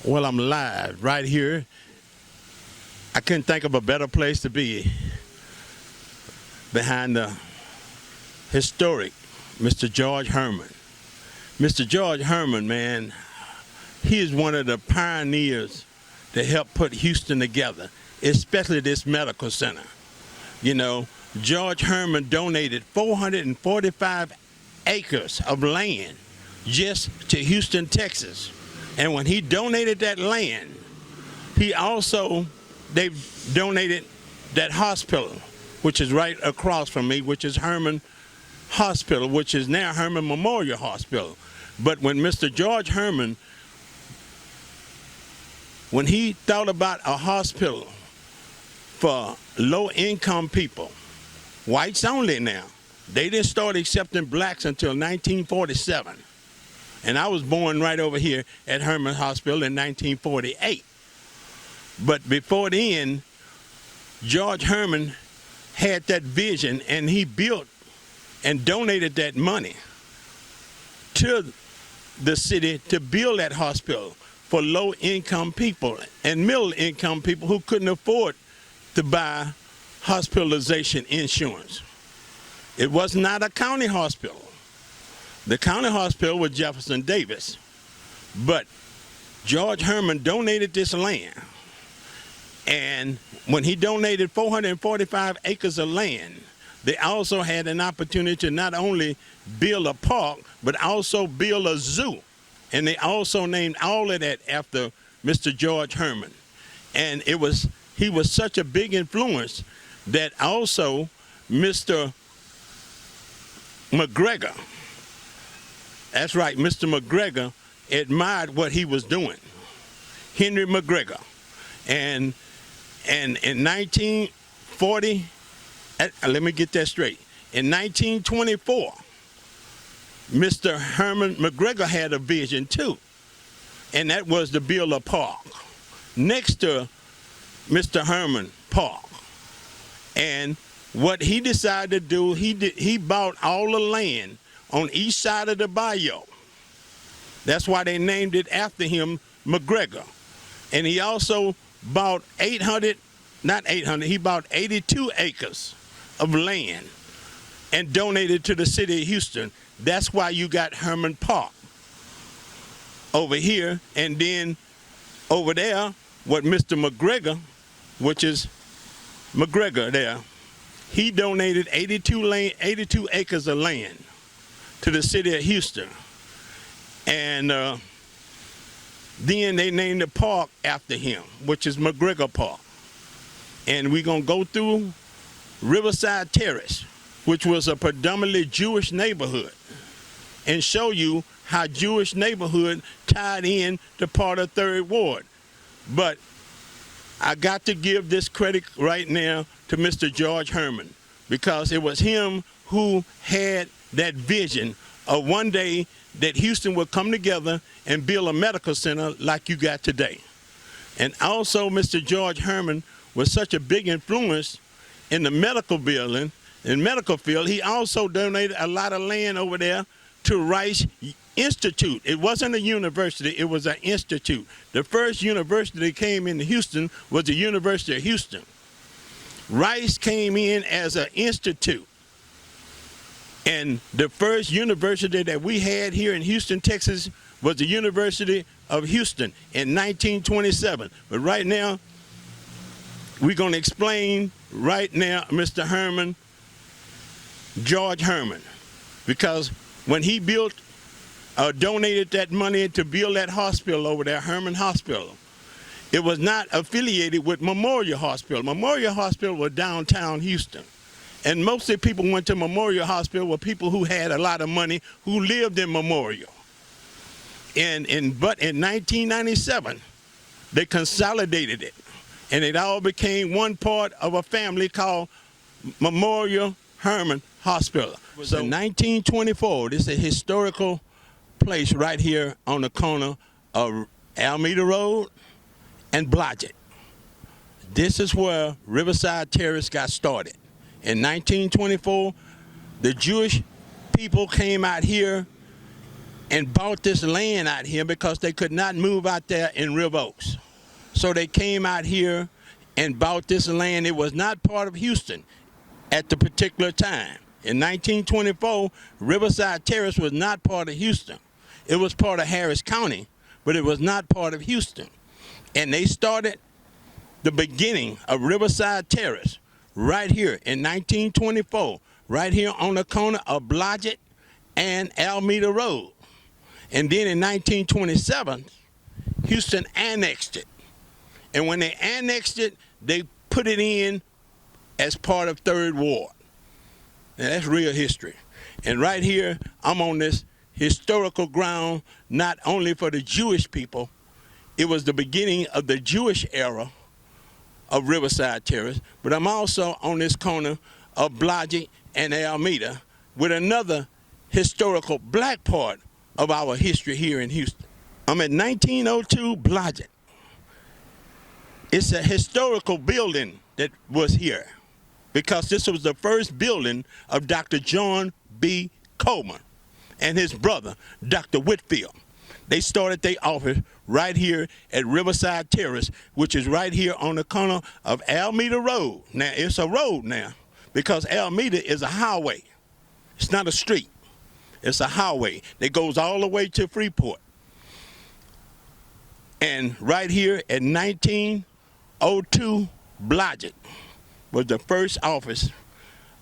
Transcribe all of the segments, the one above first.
Well, I'm live right here. I couldn't think of a better place to be behind the historic Mr. George Herman. Mr. George Herman, man, he is one of the pioneers that helped put Houston together, especially this medical center. You know, George Herman donated 445 acres of land just to Houston, Texas. And when he donated that land, they donated that hospital, which is right across from me, which is Herman Hospital, which is now Herman Memorial Hospital. But when Mr. George Herman, when he thought about a hospital for low-income people, whites only now, they didn't start accepting blacks until 1947. And I was born right over here at Herman Hospital in 1948. But before then, George Herman had that vision, and he built and donated that money to the city to build that hospital for low-income people and middle-income people who couldn't afford to buy hospitalization insurance. It was not a county hospital. The county hospital was Jefferson Davis, but George Herman donated this land. And when he donated 445 acres of land, they also had an opportunity to not only build a park, but also build a zoo. And they also named all of that after Mr. George Herman. And he was such a big influence that also Mr. McGregor, that's right, Mr. McGregor admired what he was doing, Henry McGregor. And in 1940, let me get that straight, in 1924, Mr. Herman McGregor had a vision too, and that was to build a park next to Mr. Herman Park. And what he decided to do, he bought all the land on each side of the bayou. That's why they named it after him, McGregor. And he also bought he bought 82 acres of land and donated to the city of Houston. That's why you got Herman Park over here. And then over there, what Mr. McGregor, which is McGregor there, he donated 82 acres of land to the city of Houston. And then they named the park after him, which is McGregor Park. And we're going to go through Riverside Terrace, which was a predominantly Jewish neighborhood, and show you how Jewish neighborhood tied in to part of 3rd Ward. But I got to give this credit right now to Mr. George Herman, because it was him who had that vision of one day that Houston would come together and build a medical center like you got today. And also Mr. George Herman was such a big influence in the medical building, in medical field. He also donated a lot of land over there to Rice Institute. It wasn't a university, it was an institute. The first university that came into Houston was the University of Houston. Rice came in as an institute. And the first university that we had here in Houston, Texas, was the University of Houston in 1927. But right now, we're going to explain right now Mr. Herman, George Herman, because when he donated that money to build that hospital over there, Herman Hospital, it was not affiliated with Memorial Hospital. Memorial Hospital was downtown Houston. And most of the people went to Memorial Hospital were people who had a lot of money, who lived in Memorial. But in 1997, they consolidated it, and it all became one part of a family called Memorial Herman Hospital. So in 1924, this is a historical place right here on the corner of Alameda Road and Blodgett. This is where Riverside Terrace got started. In 1924, the Jewish people came out here and bought this land out here because they could not move out there in River Oaks. So they came out here and bought this land. It was not part of Houston at the particular time. In 1924, Riverside Terrace was not part of Houston. It was part of Harris County, but it was not part of Houston. And they started the beginning of Riverside Terrace right here in 1924, right here on the corner of Blodgett and Alameda Road. And then in 1927, Houston annexed it. And when they annexed it, they put it in as part of 3rd Ward. Now that's real history. And right here, I'm on this historical ground, not only for the Jewish people. It was the beginning of the Jewish era of Riverside Terrace, but I'm also on this corner of Blodgett and Alameda with another historical black part of our history here in Houston. I'm at 1902 Blodgett. It's a historical building that was here because this was the first building of Dr. John B. Coleman and his brother, Dr. Whitfield. They started their office right here at Riverside Terrace, which is right here on the corner of Alameda Road. Now, it's a road now because Alameda is a highway. It's not a street. It's a highway that goes all the way to Freeport. And right here at 1902 Blodgett was the first office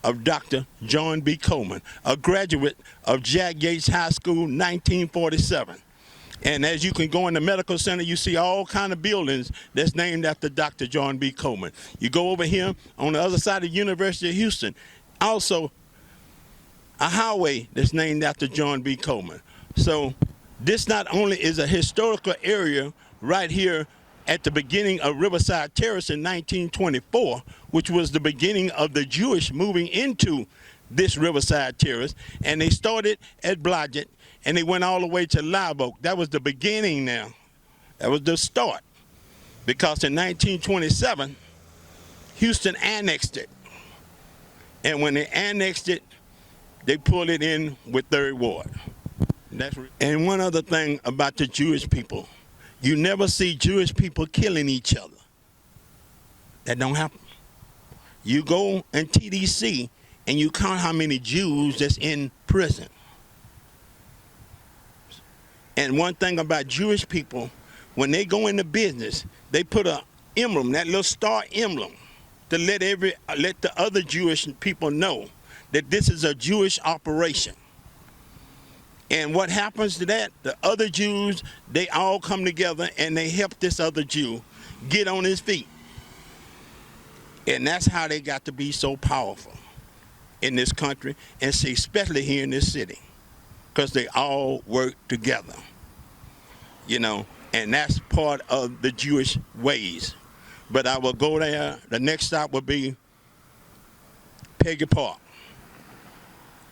of Dr. John B. Coleman, a graduate of Jack Yates High School, 1947. And as you can go in the medical center, you see all kind of buildings that's named after Dr. John B. Coleman. You go over here on the other side of the University of Houston, also a highway that's named after John B. Coleman. So this not only is a historical area right here at the beginning of Riverside Terrace in 1924, which was the beginning of the Jewish moving into this Riverside Terrace, and they started at Blodgett, and they went all the way to Live Oak. That was the beginning now. That was the start. Because in 1927, Houston annexed it. And when they annexed it, they pulled it in with 3rd Ward. And one other thing about the Jewish people, you never see Jewish people killing each other. That don't happen. You go in TDC and you count how many Jews that's in prison. And one thing about Jewish people, when they go into business, they put an emblem, that little star emblem, to let the other Jewish people know that this is a Jewish operation. And what happens to that? The other Jews, they all come together and they help this other Jew get on his feet. And that's how they got to be so powerful in this country, and especially here in this city, because they all work together, you know, and that's part of the Jewish ways. But I will go there. The next stop will be Peggy Park.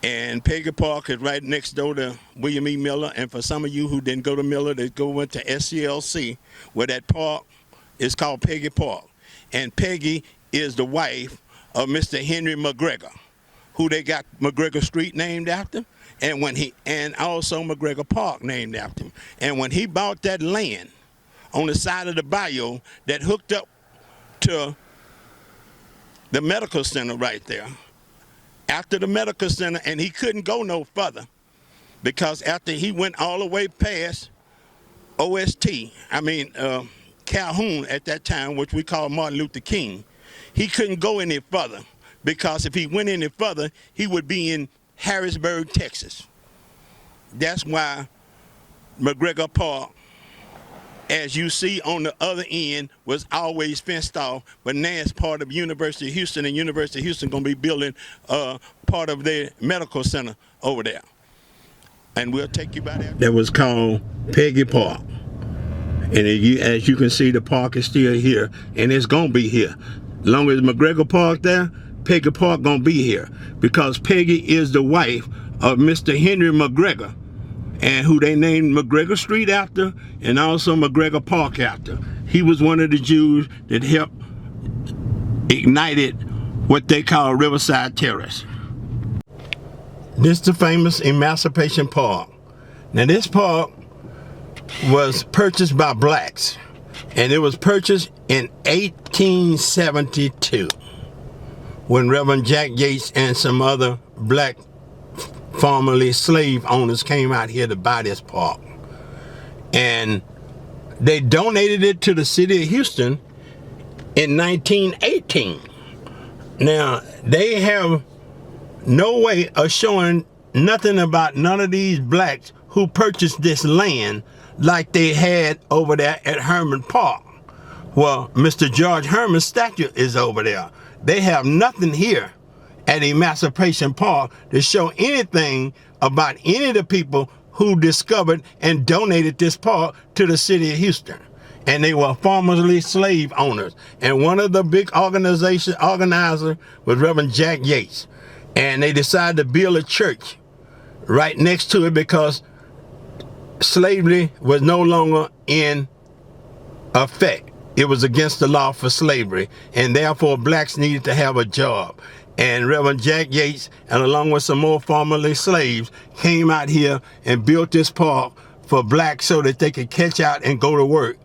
And Peggy Park is right next door to William E. Miller. And for some of you who didn't go to Miller, they went to SCLC, where that park is called Peggy Park. And Peggy is the wife of Mr. Henry McGregor, who they got McGregor Street named after, and also McGregor Park named after him. And when he bought that land on the side of the bayou that hooked up to the medical center right there, after the medical center, and he couldn't go no further because after he went all the way past Calhoun at that time, which we call Martin Luther King, he couldn't go any further because if he went any further, he would be in Harrisburg, Texas. That's why McGregor Park, as you see on the other end, was always fenced off, but now it's part of University of Houston, and University of Houston going to be building part of their medical center over there. And we'll take you by there. That was called Peggy Park. And as you can see, the park is still here, and it's going to be here. As long as McGregor Park there, Peggy Park going to be here, because Peggy is the wife of Mr. Henry McGregor, and who they named McGregor Street after, and also McGregor Park after. He was one of the Jews that helped ignited what they call Riverside Terrace. This is the famous Emancipation Park. Now this park was purchased by blacks, and it was purchased in 1872 when Reverend Jack Yates and some other black formerly slave owners came out here to buy this park. And they donated it to the city of Houston in 1918. Now, they have no way of showing nothing about none of these blacks who purchased this land like they had over there at Herman Park. Well, Mr. George Herman's statue is over there. They have nothing here at Emancipation Park to show anything about any of the people who discovered and donated this park to the city of Houston. And they were formerly slave owners. And one of the big organizers was Reverend Jack Yates. And they decided to build a church right next to it because slavery was no longer in effect. It was against the law for slavery, and therefore blacks needed to have a job. And Reverend Jack Yates, and along with some more formerly slaves, came out here and built this park for blacks so that they could catch out and go to work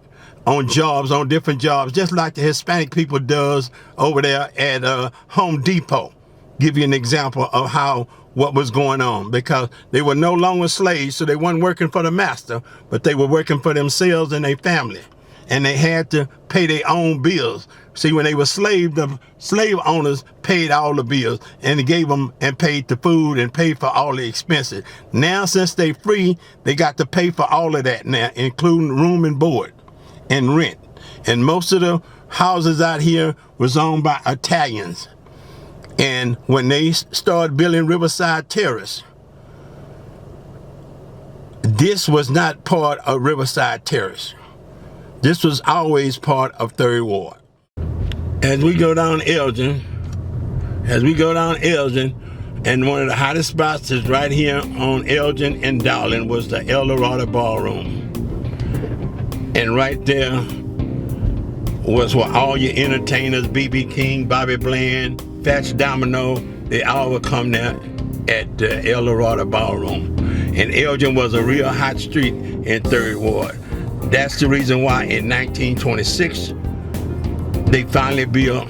on jobs, on different jobs, just like the Hispanic people does over there at Home Depot. Give you an example of what was going on, because they were no longer slaves, so they weren't working for the master, but they were working for themselves and their family. And they had to pay their own bills. See, when they were slaves, the slave owners paid all the bills, and they gave them and paid the food and paid for all the expenses. Now, since they free, they got to pay for all of that now, including room and board and rent. And most of the houses out here was owned by Italians. And when they started building Riverside Terrace, this was not part of Riverside Terrace. This was always part of 3rd Ward. As we go down Elgin, and one of the hottest spots is right here on Elgin and Dowling was the El Dorado Ballroom. And right there was where all your entertainers, B.B. King, Bobby Bland, Fats Domino, they all would come there at the El Dorado Ballroom. And Elgin was a real hot street in 3rd Ward. That's the reason why in 1926, they finally built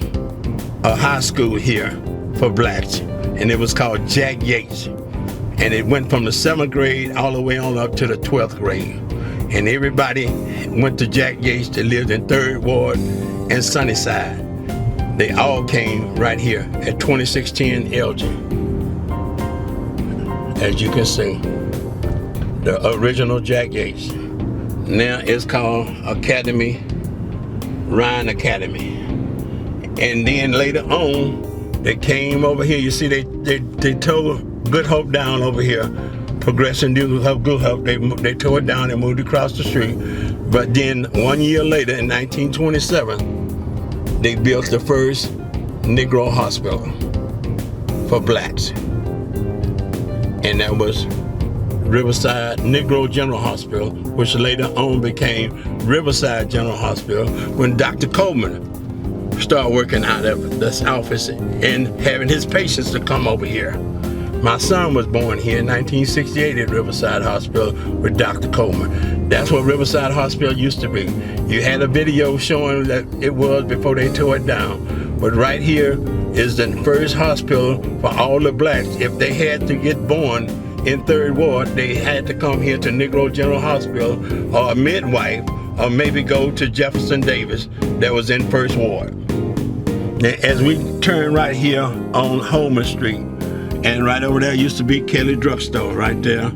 a high school here for blacks, and it was called Jack Yates. And it went from the 7th grade all the way on up to the 12th grade. And everybody went to Jack Yates that lived in 3rd Ward and Sunnyside. They all came right here at 2610 Elgin. As you can see, the original Jack Yates. Now it's called Ryan Academy. And then later on, they came over here. You see, they tore Good Hope down over here. Progressive New Good Hope, they tore it down and moved across the street. But then 1 year later, in 1927, they built the first Negro hospital for blacks. And that was Riverside Negro General Hospital, which later on became Riverside General Hospital when Dr. Coleman started working out of this office and having his patients to come over here. My son was born here in 1968 at Riverside Hospital with Dr. Coleman. That's what Riverside Hospital used to be. You had a video showing that it was before they tore it down. But right here is the first hospital for all the blacks. If they had to get born in 3rd Ward, they had to come here to Negro General Hospital or a midwife, or maybe go to Jefferson Davis that was in 1st Ward. Now, as we turn right here on Holman Street, and right over there used to be Kelly Drugstore right there.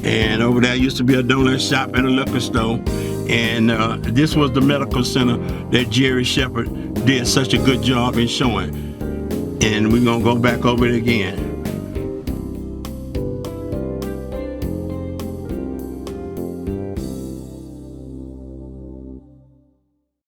And over there used to be a donut shop and a liquor store. And this was the medical center that Jerry Shepard did such a good job in showing. And we're gonna go back over it again.